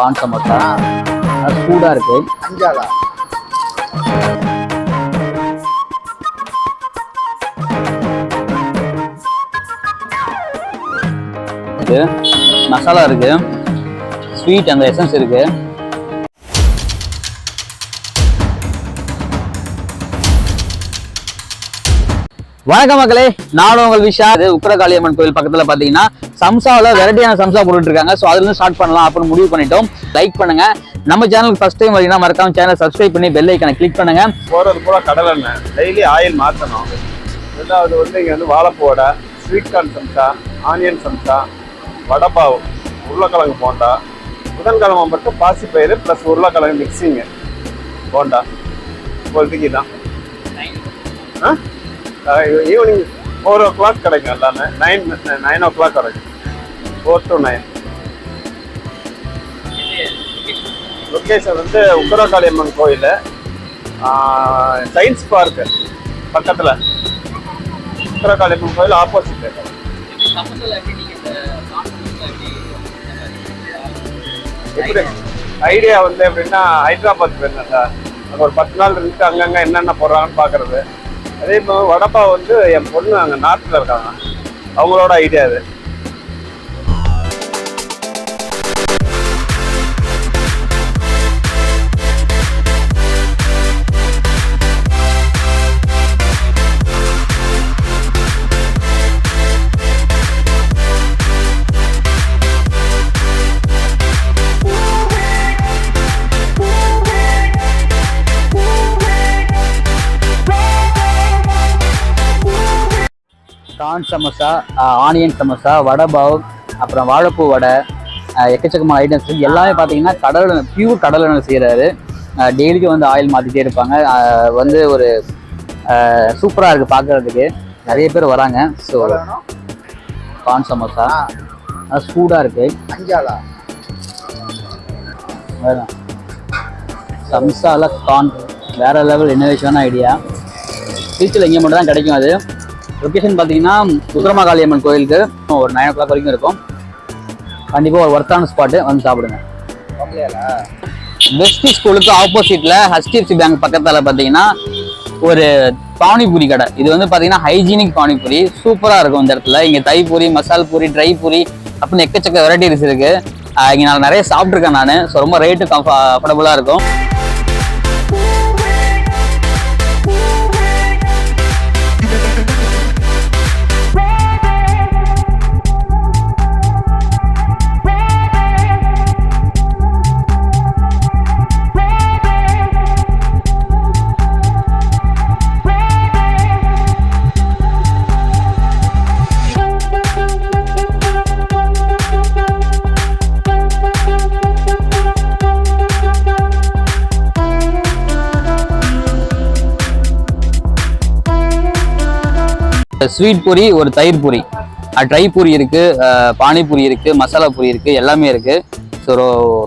பான் சமோசா சூடா இருக்கு. அஞ்சாலா மசாலா இருக்கு, ஸ்வீட் அந்த எசன்ஸ் இருக்கு. வணக்கம் மக்களே, நானும் உங்கள் விஷால். உக்கிரகாளியம்மன் கோயில் பக்கத்துல பாத்தீங்கன்னா சம்சாவில் வெரைட்டியான சம்சா போட்டுட்டு இருக்காங்க. ஸோ அதுல இருந்து ஸ்டார்ட் பண்ணலாம் அப்படின்னு முடிவு பண்ணிட்டோம். லைக் பண்ணுங்க, நம்ம சேனலுக்கு ஃபர்ஸ்ட் டைம் வரீங்கன்னா மறக்காம சேனல் சப்ஸ்கிரைப் பண்ணி பெல் ஐக்கனை கிளிக் பண்ணுங்க. போறது பூரா கடல் எண்ணெய், டெய்லி ஆயில் மாற்றணும். ரெண்டாவது இங்கே வாழைப்பூ வடை, ஸ்வீட் கார்ன் சம்சா, ஆனியன் சம்சா, வடைப்பாவு, உருளைக்கிழங்கு போண்டா, புதன்கிழமை மட்டும் பாசிப்பயிறு ப்ளஸ் உருளைக்கிழங்கு மிக்சிங்கு போண்டா. இப்போதைக்கு தான் ஈவினிங் 4 o'clock கிடைக்கும். எல்லாமே 9 o'clock கிடைக்கும். 4 to 9. லொக்கேஷன் உக்கிரகாளியம்மன் கோயில், சயின்ஸ் பார்க்கு பக்கத்தில். உக்கிரகாளியம்மன் கோயில் ஆப்போசிட். எப்படி ஐடியா எப்படின்னா, ஹைதராபாத் போயிருந்தேன் சார். அங்கே ஒரு 10 நாள் இருந்துட்டு அங்கங்கே என்னென்ன போடுறாங்கன்னு பார்க்குறது. அதே மாதிரி வடப்பா என் பொண்ணு அங்கே நார்த்தில் இருக்காங்க, அவங்களோட ஐடியா அது. கார்ன் சமோசா, ஆனியன் சமோசா, வடைபாவ், அப்புறம் வாழைப்பூ வடை, எக்கச்சக்கமான ஐட்டம்ஸ் எல்லாமே பார்த்தீங்கன்னா பியூர் கடல் எண்ணெய் செய்கிறாரு. டெய்லிக்கும் ஆயில் மாற்றிட்டே இருப்பாங்க. ஒரு சூப்பராக இருக்குது பார்க்குறதுக்கு. நிறைய பேர் வராங்க. ஸோ கார்ன் சமோசா சூடாக இருக்குது. அஞ்சாலா சம்சாவில் கார்ன் வேறு லெவல் இன்னோவேஷனான ஐடியா. பீச்சில் இங்கே மட்டும் தான் கிடைக்கும். அது லொக்கேஷன் பார்த்தீங்கன்னா உக்கிரகாளியம்மன் கோயிலுக்கு ஒரு 9 o'clock வரைக்கும் இருக்கும். கண்டிப்பாக ஒரு ஒர்த்தான ஸ்பாட்டு, வந்து சாப்பிடுங்க. வெஸ்டி ஸ்கூலுக்கு ஆப்போசிட்டில் HDFC பேங்க் பக்கத்தில் பார்த்தீங்கன்னா ஒரு பானிபூரி கடை. இது பார்த்தீங்கன்னா ஹைஜீனிக் பானிபூரி சூப்பராக இருக்கும் இந்த இடத்துல. இங்கே தை பூரி, மசால் பூரி, ட்ரை பூரி அப்படின்னு எக்கச்சக்க வெரைட்டிஸ் இருக்குது. இங்கே நான் நிறைய சாப்பிட்ருக்கேன் நான். ஸோ ரொம்ப ரேட்டு அஃபோர்டபுளாக இருக்கும். ஸ்வீட் பூரி, ஒரு தயிர் பூரி, ட்ரை பூரி இருக்கு, பானிபூரி இருக்கு, மசாலா பூரி இருக்கு, எல்லாமே இருக்கு. ஸோ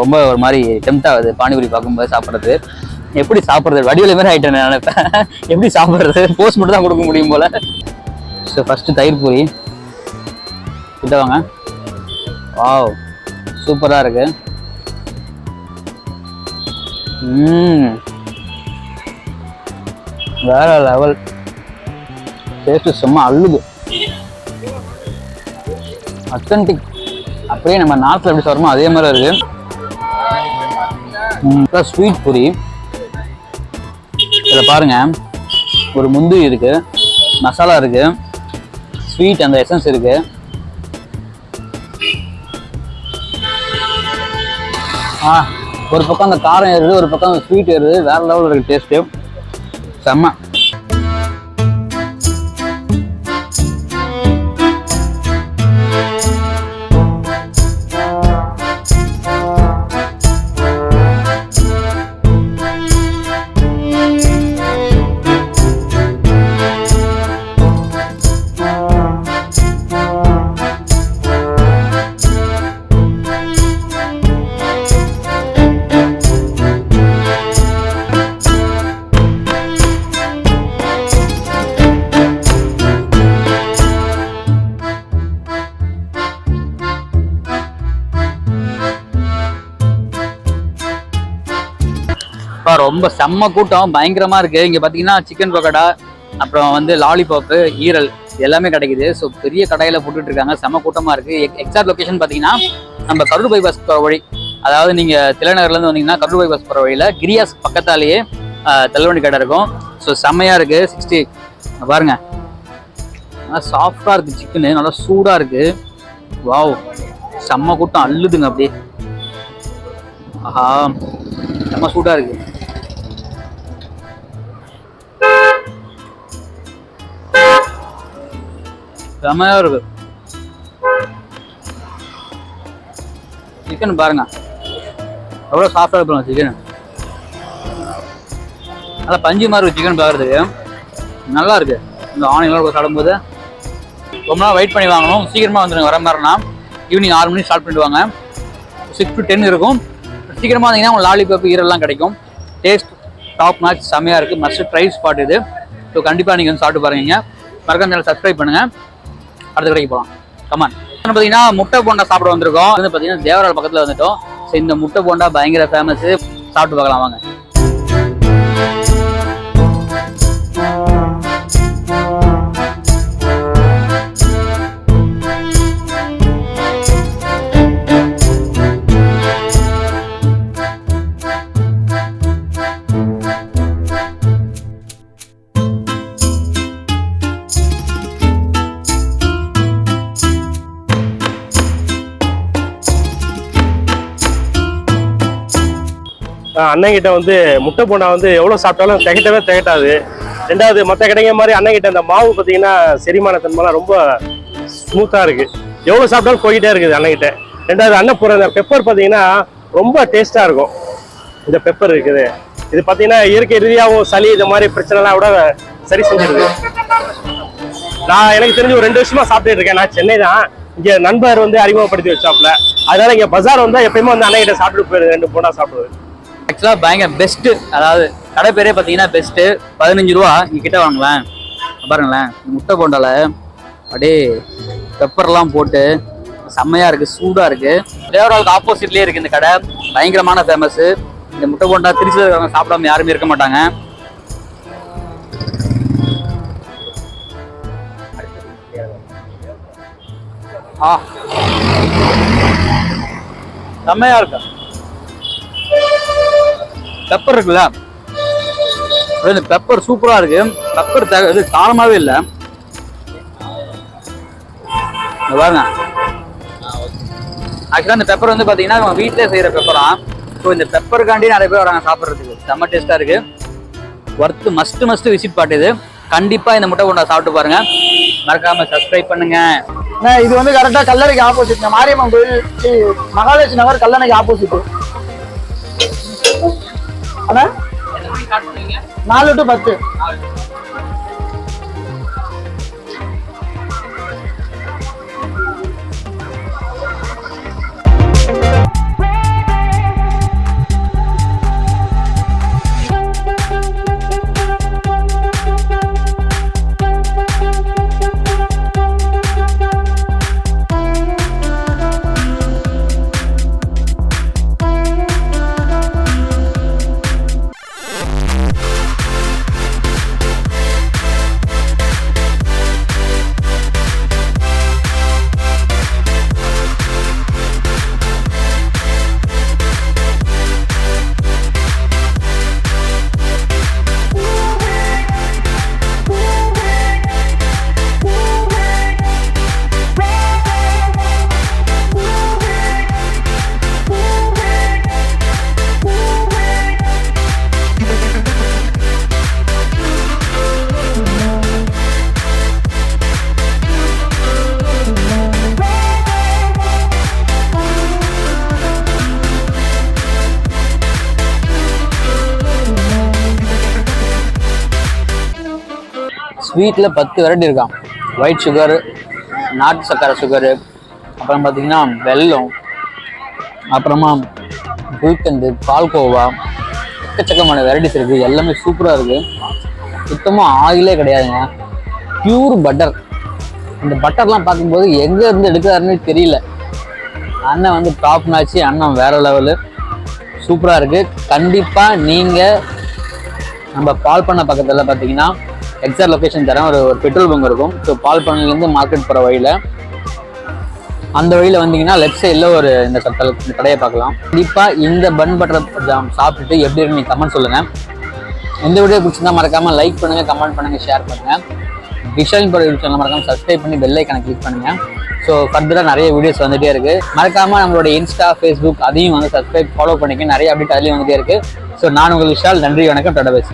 ரொம்ப ஒரு மாதிரி டெம்ட் ஆகுது பானிபூரி பார்க்கும்போது சாப்பிட்றது. எப்படி சாப்பிட்றது, வடிவில் மாதிரி ஆகிட்டேன் நினைப்பேன். எப்படி சாப்பிட்றது, போஸ்ட் மட்டும் தான் கொடுக்க முடியும் போல. ஸோ ஃபர்ஸ்ட் தயிர் பூரி கிட்ட வாங்க. வாவ், சூப்பராக இருக்கு. வேற லெவல் டேஸ்ட், செம்ம அள்ளுது. அத்தன்டிக், அப்படியே நம்ம நார்த்தில் எப்படி சாப்பிடுமோ அதே மாதிரி இருக்கு. ஸ்வீட் பூரி இதில் பாருங்க, ஒரு முந்திரி இருக்கு, மசாலா இருக்கு, ஸ்வீட் அந்த எசன்ஸ் இருக்கு. ஒரு பக்கம் அந்த காரம் ஏறுது, ஒரு பக்கம் அந்த ஸ்வீட் ஏறுது. வேற லெவலில் இருக்கு டேஸ்ட்டு, செம்ம. இப்போ ரொம்ப செம்ம கூட்டம் பயங்கரமாக இருக்குது. இங்கே பார்த்தீங்கன்னா சிக்கன் பக்கோடா, அப்புறம் வந்து லாலிபாப்பு, ஈரல் எல்லாமே கிடைக்குது. ஸோ பெரிய கடையில் போட்டுட்டு இருக்காங்க. செம்ம கூட்டமாக இருக்குது. எக்ஸாக்ட் லொக்கேஷன் பார்த்தீங்கன்னா நம்ம கரூர் பைபாஸ் போகிற வழி, அதாவது நீங்கள் தில்லைநகர்லேருந்து வந்தீங்கன்னா கரூர் பைபாஸ் போகிற வழியில் கிரியாஸ் பக்கத்தாலேயே தள்ளுவண்டி கடை இருக்கும். ஸோ செம்மையாக இருக்குது. 60 பாருங்க, நல்லா சாஃப்டாக இருக்குது சிக்கனு, நல்லா சூடாக இருக்குது. வாவ், செம்ம கூட்டம் அள்ளுதுங்க அப்படியே. ஆஹா, செம்ம சூடாக இருக்குது. செம்மையா இருக்கு சிக்கன். பாருங்க எவ்வளோ சாஃப்டாக இருப்பாங்க சிக்கன். நல்லா பஞ்சு மாதிரி இருக்கு சிக்கன் பார்க்குறதுக்கு. நல்லா இருக்கு. இந்த ஆனியனோட சாப்பிடும்போது ரொம்ப நாள் வெயிட் பண்ணி வாங்கணும். சீக்கிரமாக வந்துடுங்க. வர மாதிரினா ஈவினிங் 6 மணிக்கு ஸ்டார்ட் பண்ணிடுவாங்க. 6 to 10 இருக்கும். சீக்கிரமாக வந்தீங்கன்னா உங்களுக்கு லாலிபாப் ஈரெல்லாம் கிடைக்கும். டேஸ்ட் டாப் மேட்ச் செம்மையாக இருக்குது. மஸ்ட் ட்ரை ஸ்பாட் இது. ஸோ கண்டிப்பாக நீங்கள் வந்து சாப்பிட்டு பாருங்க. மறக்காம சேனல் சப்ஸ்கிரைப் பண்ணுங்கள். அடுத்த கடைக்கு போகலாம். கமான். பார்த்தீங்கன்னா முட்டை போண்டா சாப்பிட வந்திருக்கோம். வந்து பார்த்தீங்கன்னா தேவரால் பக்கத்தில் வந்துட்டோம். ஸோ இந்த முட்டை போண்டா பயங்கர ஃபேமஸ். சாப்பிட்டு பார்க்கலாம் வாங்க. அண்ணங்கிட்ட வந்து முட்டை போண்டா வந்து எவ்வளோ சாப்பிட்டாலும் திகட்டாது. ரெண்டாவது மற்ற கடைங்க மாதிரி அண்ணங்கிட்ட அந்த மாவு பார்த்தீங்கன்னா செரிமான தன்மைலாம் ரொம்ப ஸ்மூத்தாக இருக்குது. எவ்வளோ சாப்பிட்டாலும் போய்கிட்டே இருக்குது அண்ணங்கிட்ட. ரெண்டாவது அண்ணன் போகிற அந்த பெப்பர் பார்த்தீங்கன்னா ரொம்ப டேஸ்ட்டாக இருக்கும். இந்த பெப்பர் இருக்குது, இது பார்த்தீங்கன்னா இயற்கை ரீதியாகவும் சளி இந்த மாதிரி பிரச்சனைலாம் விட சரி செஞ்சிருது. நான் எனக்கு தெரிஞ்சு ஒரு 2 வருஷமா சாப்பிட்டுட்டு இருக்கேன். நான் சென்னை தான். இங்கே நண்பர் வந்து அறிமுகப்படுத்தி வச்சாப்புல. அதனால இங்கே பஜார் வந்தால் எப்பயுமே வந்து அண்ணங்கிட்ட சாப்பிட்டு போயிடுது. 2 போண்டா சாப்பிடுவது ஆக்சுவலாக பயங்கர பெஸ்ட்டு. அதாவது கடை பேரே பார்த்தீங்கன்னா பெஸ்ட்டு. 15 ரூபா இங்கே கிட்ட வாங்கலாம். பாருங்களேன், முட்டை போண்டால அப்படியே பெப்பர்லாம் போட்டு செம்மையாக இருக்குது, சூடாக இருக்குது. தேவராலுக்கு ஆப்போசிட்லேயே இருக்குது இந்த கடை. பயங்கரமான ஃபேமஸ்ஸு. இந்த முட்டை போண்டா திருச்சியில் இருக்கிறவங்க சாப்பிடாம யாருமே இருக்க மாட்டாங்க. செம்மையாக இருக்கு. பெப்பர் இருக்குல்ல, இந்த பெப்பர் சூப்பரா இருக்கு. பெப்பர் இது காரமாவே இல்லை. பாருங்க, ஆக்சுவலா இந்த பெப்பர் வந்து பாத்தீங்கன்னா நம்ம வீட்டிலே செய்யற பெப்பரா. ஸோ இந்த பெப்பருக்காண்டி நிறைய பேர் வராங்க சாப்பிட்றதுக்கு. செம்ம டேஸ்டா இருக்கு. ஒர்த்து மஸ்ட் விசிட் பாட்டு இது. கண்டிப்பா இந்த முட்டை போண்டா சாப்பிட்டு பாருங்க. மறக்காம சப்ஸ்கிரைப் பண்ணுங்க. இது வந்து கரெக்டா கல்லறைக்கு ஆப்போசிட், மாரியம்மன் கோயில் மகாலட்சுமி நகர் கல்லணைக்கு ஆப்போசிட். 4 to 10. ஸ்வீட்டில் 10 வெரைட்டி இருக்கான். ஒயிட் சுகர், நாட்டு சக்கரை சுகரு, அப்புறம் பார்த்தீங்கன்னா வெல்லம், அப்புறமா குல்கந்து, பால்கோவா, எக்கச்சக்கமான வெரைட்டிஸ் இருக்குது. எல்லாமே சூப்பராக இருக்குது. சுத்தமாக ஆயிலே கிடையாதுங்க, பியூர் பட்டர். இந்த பட்டர்லாம் பார்க்கும்போது எங்கே இருந்து எடுக்கிறாருன்னு தெரியல. அண்ணன் வந்து டாப் மேட்ச்சு. அண்ணன் வேறு லெவலு. சூப்பராக இருக்குது. கண்டிப்பாக நீங்கள் நம்ம பால் பண்ண பக்கத்தில் பார்த்தீங்கன்னா எக்ஸாக்ட் லொக்கேஷன் தரேன். ஒரு பெட்ரோல் பங்க் இருக்கும். ஸோ பால் பண்ணலேருந்து மார்க்கெட் போகிற வழியில், அந்த வழியில் வந்தீங்கன்னா லெஃப்ட் சைடில் இந்த கடையை பார்க்கலாம். கண்டிப்பாக இந்த பன் பட்டர் ஜாம் சாப்பிட்டுட்டு எப்படி இருக்கு நீங்கள் கமெண்ட் சொல்லுங்கள். இந்த வீடியோ பிடிச்சிருந்தா மறக்காமல் லைக் பண்ணுங்கள், கமெண்ட் பண்ணுங்கள், ஷேர் பண்ணுங்கள். விஷாலின் யூடியூப் சேனல் மறக்காமல் சப்ஸ்கிரைப் பண்ணி பெல் ஐக்கானை கிளிக் பண்ணுங்கள். ஸோ ஃபர்தராக நிறைய வீடியோஸ் வந்துகிட்டே இருக்குது. மறக்காமல் நம்மளோட இன்ஸ்டா, ஃபேஸ்புக் அதையும் சப்ஸ்கிரைப், ஃபாலோ பண்ணிக்க. நிறைய அப்டேட் அதுலேயும் வந்துகிட்டே இருக்குது. ஸோ நான் உங்களுக்கு விஷால். நன்றி, வணக்கம், டாடா, பை.